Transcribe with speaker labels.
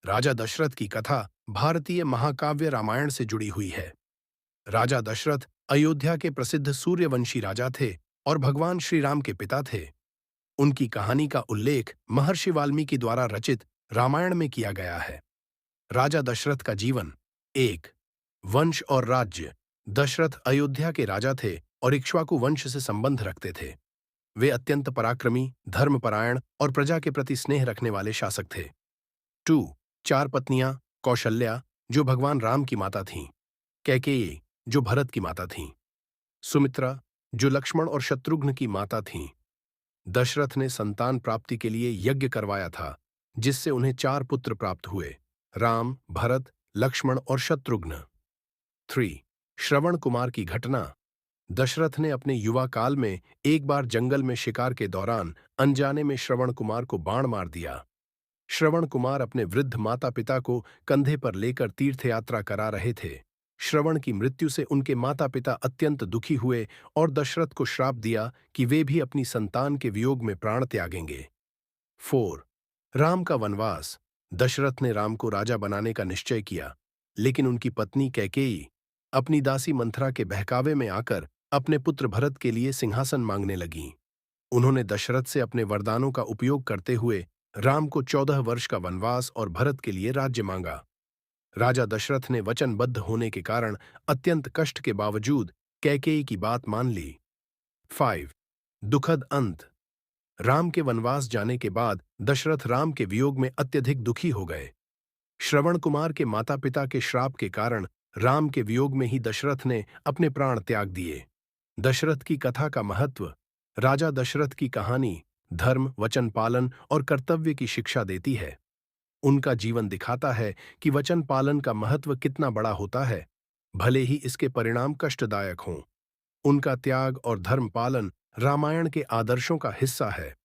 Speaker 1: राजा दशरथ की कथा भारतीय महाकाव्य रामायण से जुड़ी हुई है। राजा दशरथ अयोध्या के प्रसिद्ध सूर्यवंशी राजा थे और भगवान श्री राम के पिता थे। उनकी कहानी का उल्लेख महर्षि वाल्मीकि द्वारा रचित रामायण में किया गया है। राजा दशरथ का जीवन। एक, वंश और राज्य। दशरथ अयोध्या के राजा थे और इक्ष्वाकु वंश से संबंध रखते थे। वे अत्यंत पराक्रमी, धर्मपरायण और प्रजा के प्रति स्नेह रखने वाले शासक थे। टू, चार पत्नियां। कौशल्या, जो भगवान राम की माता थीं। कैकेयी, जो भरत की माता थीं। सुमित्रा, जो लक्ष्मण और शत्रुघ्न की माता थीं। दशरथ ने संतान प्राप्ति के लिए यज्ञ करवाया था, जिससे उन्हें चार पुत्र प्राप्त हुए: राम, भरत, लक्ष्मण और शत्रुघ्न। थ्री, श्रवण कुमार की घटना। दशरथ ने अपने युवा काल में एक बार जंगल में शिकार के दौरान अनजाने में श्रवण कुमार को बाण मार दिया। श्रवण कुमार अपने वृद्ध माता पिता को कंधे पर लेकर तीर्थयात्रा करा रहे थे। श्रवण की मृत्यु से उनके माता पिता अत्यंत दुखी हुए और दशरथ को श्राप दिया कि वे भी अपनी संतान के वियोग में प्राण त्यागेंगे। फोर, राम का वनवास। दशरथ ने राम को राजा बनाने का निश्चय किया, लेकिन उनकी पत्नी कैकेयी अपनी दासी मंथरा के बहकावे में आकर अपने पुत्र भरत के लिए सिंहासन मांगने लगीं। उन्होंने दशरथ से अपने वरदानों का उपयोग करते हुए राम को 14 वर्ष का वनवास और भरत के लिए राज्य मांगा। राजा दशरथ ने वचनबद्ध होने के कारण अत्यंत कष्ट के बावजूद कैकेयी की बात मान ली। 5, दुखद अंत। राम के वनवास जाने के बाद दशरथ राम के वियोग में अत्यधिक दुखी हो गए। श्रवण कुमार के माता पिता के श्राप के कारण राम के वियोग में ही दशरथ ने अपने प्राण त्याग दिए। दशरथ की कथा का महत्व। राजा दशरथ की कहानी धर्म, वचन पालन और कर्तव्य की शिक्षा देती है। उनका जीवन दिखाता है कि वचन पालन का महत्व कितना बड़ा होता है, भले ही इसके परिणाम कष्टदायक हों। उनका त्याग और धर्म पालन रामायण के आदर्शों का हिस्सा है।